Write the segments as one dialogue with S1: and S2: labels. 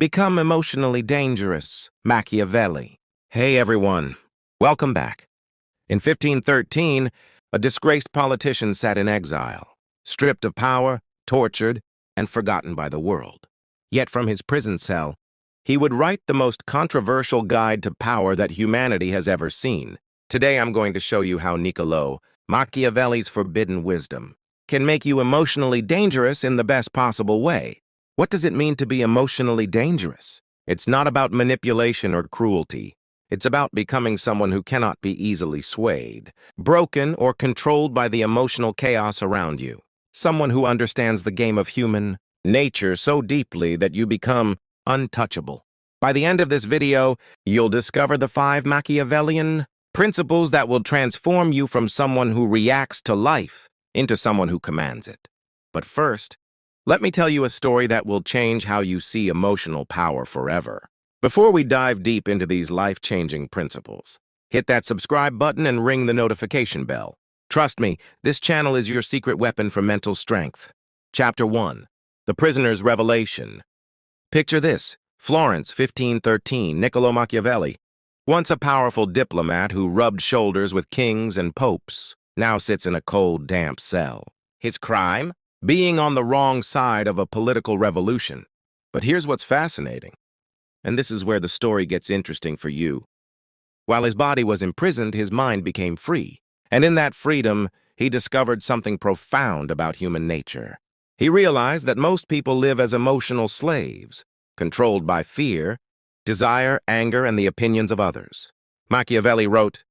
S1: Become emotionally dangerous. Machiavelli. Hey everyone, welcome back. In 1513, a disgraced politician sat in exile, stripped of power, tortured, and forgotten by the world. Yet from his prison cell, he would write the most controversial guide to power that humanity has ever seen. Today I'm going to show you how Niccolò Machiavelli's forbidden wisdom can make you emotionally dangerous in the best possible way. What does it mean to be emotionally dangerous? It's not about manipulation or cruelty. It's about becoming someone who cannot be easily swayed, broken, or controlled by the emotional chaos around you. Someone who understands the game of human nature so deeply that you become untouchable. By the end of this video, you'll discover the 5 Machiavellian principles that will transform you from someone who reacts to life into someone who commands it. But first, let me tell you a story that will change how you see emotional power forever. Before we dive deep into these life-changing principles, hit that subscribe button and ring the notification bell. Trust me, this channel is your secret weapon for mental strength. Chapter 1. The Prisoner's Revelation. Picture this: Florence, 1513, Niccolò Machiavelli. Once a powerful diplomat who rubbed shoulders with kings and popes, now sits in a cold, damp cell. His crime? Being on the wrong side of a political revolution. But here's what's fascinating, and this is where the story gets interesting for you. While his body was imprisoned, his mind became free, and in that freedom, he discovered something profound about human nature. He realized that most people live as emotional slaves, controlled by fear, desire, anger, and the opinions of others. Machiavelli wrote,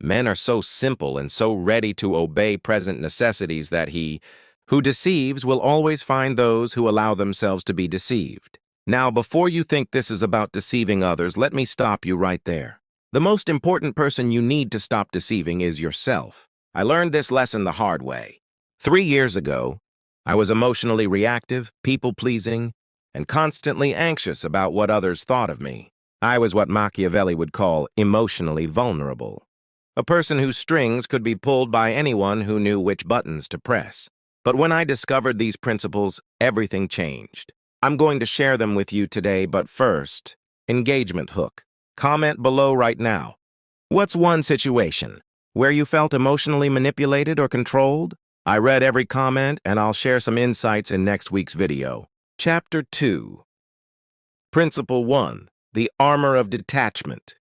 S1: "Men are so simple and so ready to obey present necessities that he who deceives will always find those who allow themselves to be deceived." Now, before you think this is about deceiving others, let me stop you right there. The most important person you need to stop deceiving is yourself. I learned this lesson the hard way. 3 years ago, I was emotionally reactive, people-pleasing, and constantly anxious about what others thought of me. I was what Machiavelli would call emotionally vulnerable. A person whose strings could be pulled by anyone who knew which buttons to press. But when I discovered these principles, everything changed. I'm going to share them with you today, but first, engagement hook. Comment below right now. What's one situation where you felt emotionally manipulated or controlled? I read every comment, and I'll share some insights in next week's video. Chapter 2. Principle 1. The Armor of Detachment.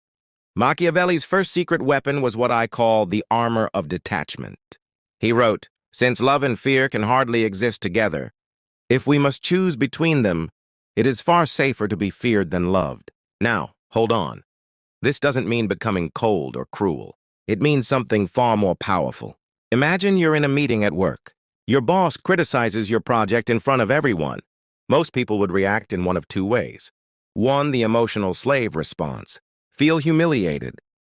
S1: Machiavelli's first secret weapon was what I call the armor of detachment. He wrote, "Since love and fear can hardly exist together, if we must choose between them, it is far safer to be feared than loved." Now, hold on. This doesn't mean becoming cold or cruel. It means something far more powerful. Imagine you're in a meeting at work. Your boss criticizes your project in front of everyone. Most people would react in one of 2 ways. 1, the emotional slave response. Feel humiliated.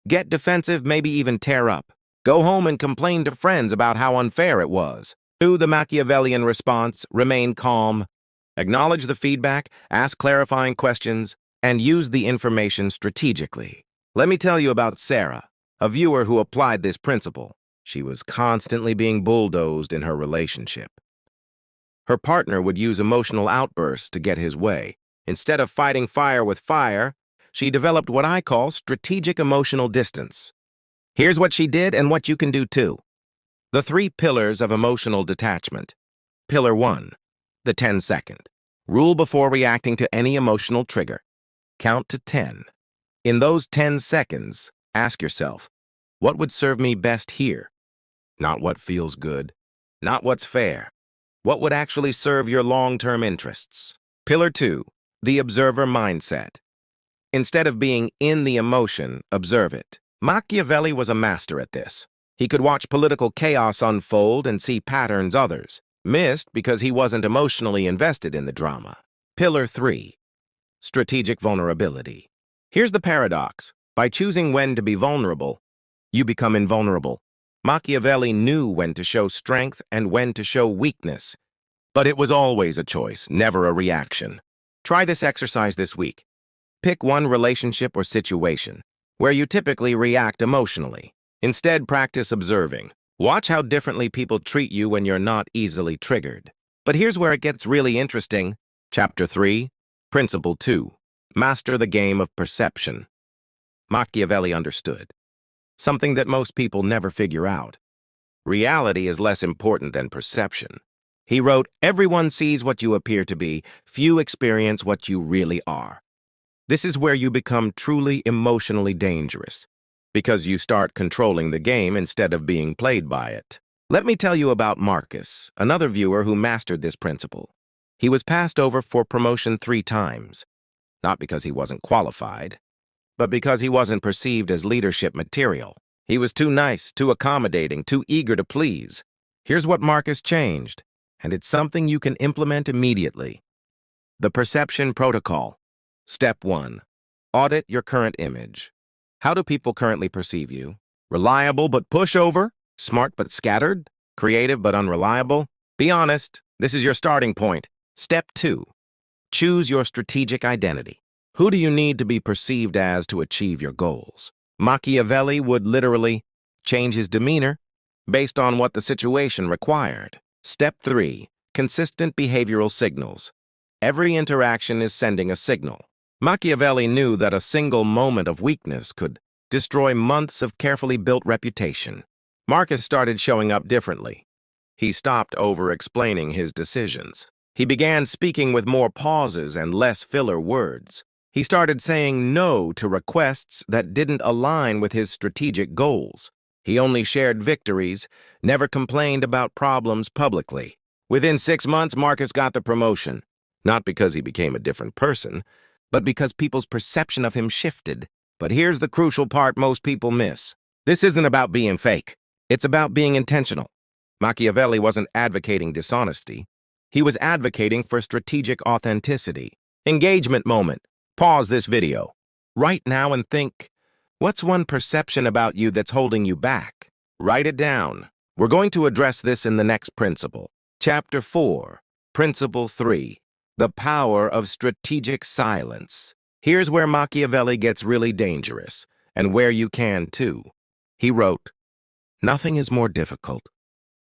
S1: Get defensive, maybe even tear up. Go home and complain to friends about how unfair it was. 2, the Machiavellian response. Remain calm. Acknowledge the feedback, ask clarifying questions, and use the information strategically. Let me tell you about Sarah, a viewer who applied this principle. She was constantly being bulldozed in her relationship. Her partner would use emotional outbursts to get his way. Instead of fighting fire with fire, she developed what I call strategic emotional distance. Here's what she did and what you can do too. The 3 pillars of emotional detachment. Pillar 1, the 10-second. Rule before reacting to any emotional trigger. Count to 10. In those 10 seconds, ask yourself, what would serve me best here? Not what feels good, not what's fair. What would actually serve your long-term interests? Pillar 2, the observer mindset. Instead of being in the emotion, observe it. Machiavelli was a master at this. He could watch political chaos unfold and see patterns others missed because he wasn't emotionally invested in the drama. Pillar 3. Strategic vulnerability. Here's the paradox. By choosing when to be vulnerable, you become invulnerable. Machiavelli knew when to show strength and when to show weakness. But it was always a choice, never a reaction. Try this exercise this week. Pick one relationship or situation where you typically react emotionally. Instead, practice observing. Watch how differently people treat you when you're not easily triggered. But here's where it gets really interesting. Chapter 3, Principle 2. Master the game of perception. Machiavelli understood something that most people never figure out. Reality is less important than perception. He wrote, "Everyone sees what you appear to be, few experience what you really are." This is where you become truly emotionally dangerous, because you start controlling the game instead of being played by it. Let me tell you about Marcus, another viewer who mastered this principle. He was passed over for promotion 3 times, not because he wasn't qualified, but because he wasn't perceived as leadership material. He was too nice, too accommodating, too eager to please. Here's what Marcus changed, and it's something you can implement immediately. The Perception Protocol. Step 1. Audit your current image. How do people currently perceive you? Reliable but pushover? Smart but scattered? Creative but unreliable? Be honest, this is your starting point. Step 2. Choose your strategic identity. Who do you need to be perceived as to achieve your goals? Machiavelli would literally change his demeanor based on what the situation required. Step 3. Consistent behavioral signals. Every interaction is sending a signal. Machiavelli knew that a single moment of weakness could destroy months of carefully built reputation. Marcus started showing up differently. He stopped over-explaining his decisions. He began speaking with more pauses and less filler words. He started saying no to requests that didn't align with his strategic goals. He only shared victories, never complained about problems publicly. Within 6 months, Marcus got the promotion. Not because he became a different person, but because people's perception of him shifted. But here's the crucial part most people miss. This isn't about being fake. It's about being intentional. Machiavelli wasn't advocating dishonesty. He was advocating for strategic authenticity. Engagement moment. Pause this video right now and think, what's one perception about you that's holding you back? Write it down. We're going to address this in the next principle. Chapter 4, Principle 3, The Power of Strategic Silence. Here's where Machiavelli gets really dangerous, and where you can too. He wrote, "Nothing is more difficult,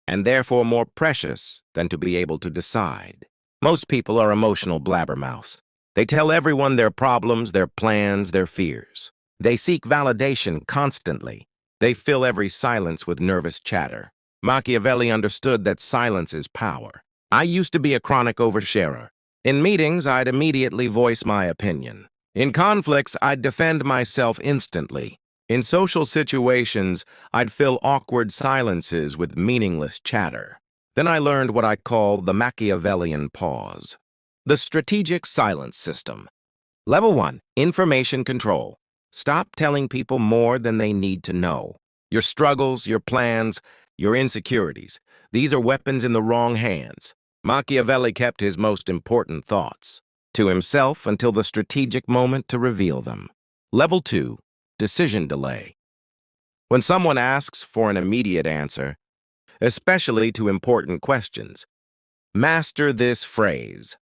S1: and therefore more precious, than to be able to decide." Most people are emotional blabbermouths. They tell everyone their problems, their plans, their fears. They seek validation constantly. They fill every silence with nervous chatter. Machiavelli understood that silence is power. I used to be a chronic oversharer. In meetings, I'd immediately voice my opinion. In conflicts, I'd defend myself instantly. In social situations, I'd fill awkward silences with meaningless chatter. Then I learned what I call the Machiavellian pause. The strategic silence system. Level 1, information control. Stop telling people more than they need to know. Your struggles, your plans, your insecurities. These are weapons in the wrong hands. Machiavelli kept his most important thoughts to himself until the strategic moment to reveal them. Level 2, decision delay. When someone asks for an immediate answer, especially to important questions, master this phrase.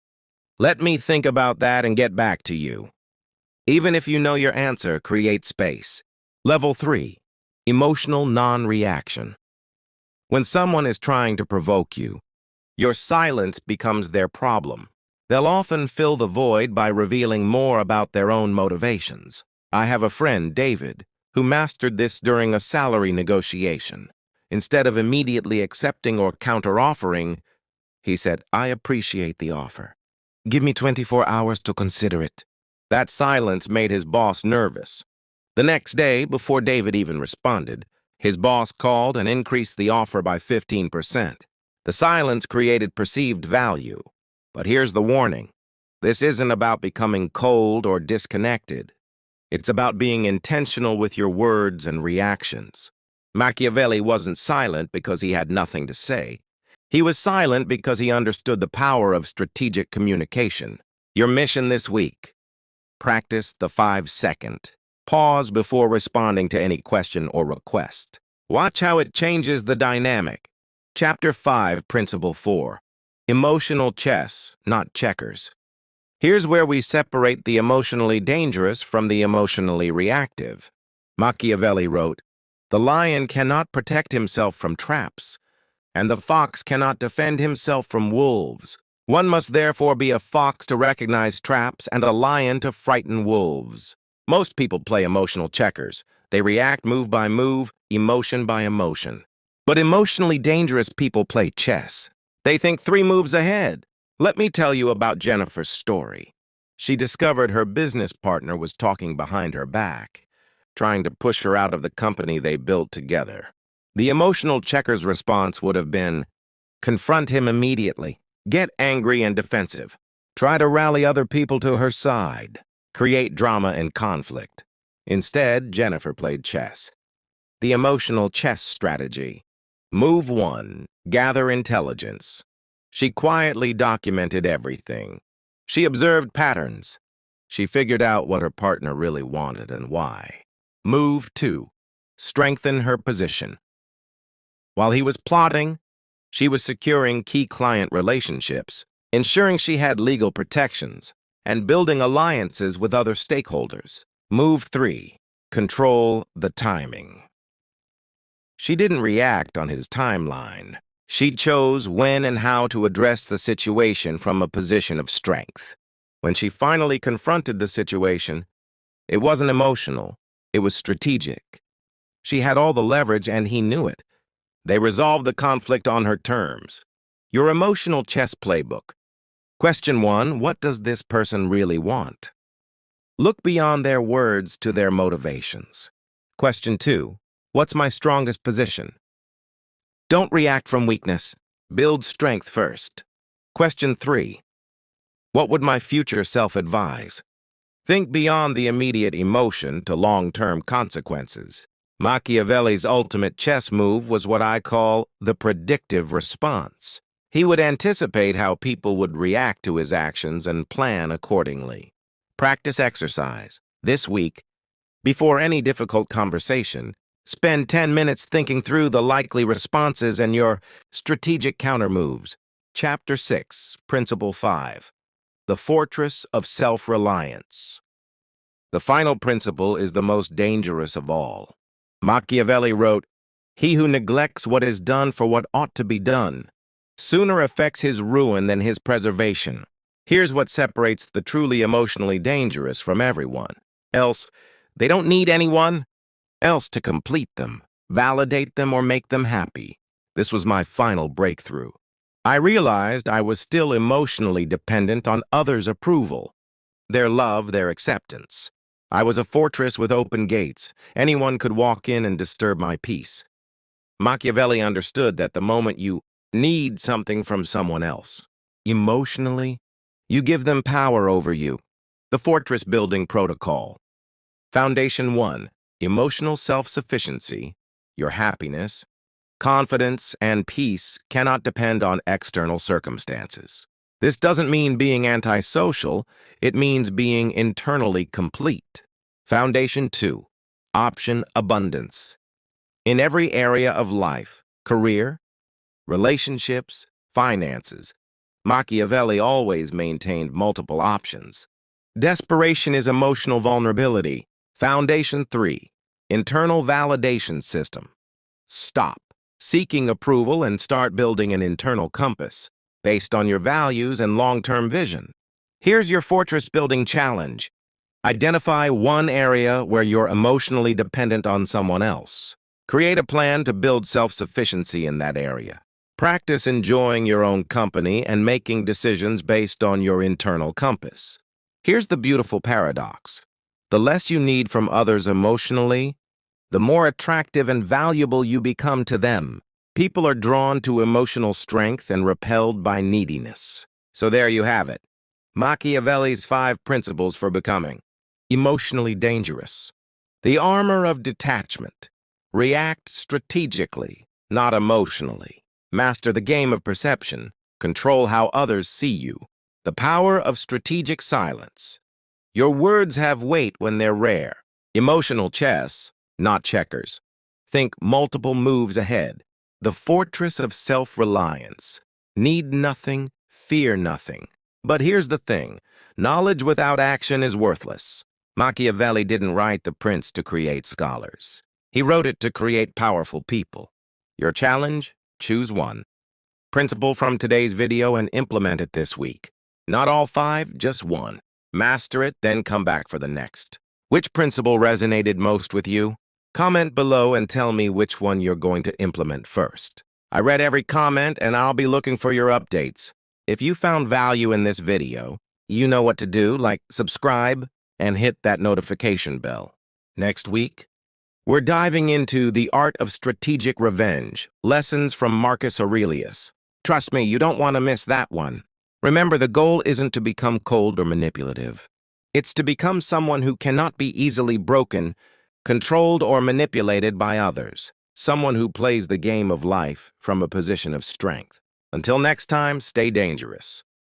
S1: Let me think about that and get back to you. Even if you know your answer, create space. Level 3, emotional non-reaction. When someone is trying to provoke you, your silence becomes their problem. They'll often fill the void by revealing more about their own motivations. I have a friend, David, who mastered this during a salary negotiation. Instead of immediately accepting or counter-offering, he said, "I appreciate the offer. Give me 24 hours to consider it." That silence made his boss nervous. The next day, before David even responded, his boss called and increased the offer by 15%. The silence created perceived value. But here's the warning. This isn't about becoming cold or disconnected. It's about being intentional with your words and reactions. Machiavelli wasn't silent because he had nothing to say. He was silent because he understood the power of strategic communication. Your mission this week: practice the 5-second. Pause before responding to any question or request. Watch how it changes the dynamic. Chapter 5, Principle 4. Emotional chess, not checkers. Here's where we separate the emotionally dangerous from the emotionally reactive. Machiavelli wrote, "The lion cannot protect himself from traps, and the fox cannot defend himself from wolves. One must therefore be a fox to recognize traps and a lion to frighten wolves. Most people play emotional checkers. They react move by move, emotion by emotion. But emotionally dangerous people play chess. They think 3 moves ahead. Let me tell you about Jennifer's story. She discovered her business partner was talking behind her back, trying to push her out of the company they built together. The emotional checker's response would have been, confront him immediately, get angry and defensive, try to rally other people to her side, create drama and conflict. Instead, Jennifer played chess. The emotional chess strategy. Move 1, gather intelligence. She quietly documented everything. She observed patterns. She figured out what her partner really wanted and why. Move 2, strengthen her position. While he was plotting, she was securing key client relationships, ensuring she had legal protections, and building alliances with other stakeholders. Move 3, control the timing. She didn't react on his timeline. She chose when and how to address the situation from a position of strength. When she finally confronted the situation, it wasn't emotional, it was strategic. She had all the leverage and he knew it. They resolved the conflict on her terms. Your emotional chess playbook. Question 1, what does this person really want? Look beyond their words to their motivations. Question 2, what's my strongest position? Don't react from weakness. Build strength first. Question 3, what would my future self advise? Think beyond the immediate emotion to long-term consequences. Machiavelli's ultimate chess move was what I call the predictive response. He would anticipate how people would react to his actions and plan accordingly. Practice exercise. This week, before any difficult conversation, spend 10 minutes thinking through the likely responses and your strategic countermoves. Chapter 6, Principle 5. The Fortress of Self-Reliance. The final principle is the most dangerous of all. Machiavelli wrote, "He who neglects what is done for what ought to be done sooner affects his ruin than his preservation." Here's what separates the truly emotionally dangerous from everyone. Else, they don't need anyone else to complete them, validate them, or make them happy. This was my final breakthrough. I realized I was still emotionally dependent on others' approval, their love, their acceptance. I was a fortress with open gates. Anyone could walk in and disturb my peace. Machiavelli understood that the moment you need something from someone else, emotionally, you give them power over you. The fortress building protocol. Foundation 1, emotional self-sufficiency. Your happiness, confidence, and peace cannot depend on external circumstances. This doesn't mean being antisocial, it means being internally complete. Foundation 2, option abundance. In every area of life, career, relationships, finances, Machiavelli always maintained multiple options. Desperation is emotional vulnerability. Foundation 3, internal validation system. Stop seeking approval and start building an internal compass based on your values and long-term vision. Here's your fortress-building challenge. Identify one area where you're emotionally dependent on someone else. Create a plan to build self-sufficiency in that area. Practice enjoying your own company and making decisions based on your internal compass. Here's the beautiful paradox. The less you need from others emotionally, the more attractive and valuable you become to them. People are drawn to emotional strength and repelled by neediness. So there you have it. Machiavelli's 5 principles for becoming emotionally dangerous. The armor of detachment. React strategically, not emotionally. Master the game of perception. Control how others see you. The power of strategic silence. Your words have weight when they're rare. Emotional chess, not checkers. Think multiple moves ahead. The fortress of self-reliance. Need nothing, fear nothing. But here's the thing. Knowledge without action is worthless. Machiavelli didn't write The Prince to create scholars. He wrote it to create powerful people. Your challenge? Choose one. Principle from today's video and implement it this week. Not all 5, just one. Master it, then come back for the next. Which principle resonated most with you? Comment below and tell me which one you're going to implement first. I read every comment and I'll be looking for your updates. If you found value in this video, you know what to do, like subscribe and hit that notification bell. Next week, we're diving into the art of strategic revenge, lessons from Marcus Aurelius. Trust me, you don't want to miss that one. Remember, the goal isn't to become cold or manipulative. It's to become someone who cannot be easily broken, controlled, or manipulated by others. Someone who plays the game of life from a position of strength. Until next time, stay dangerous.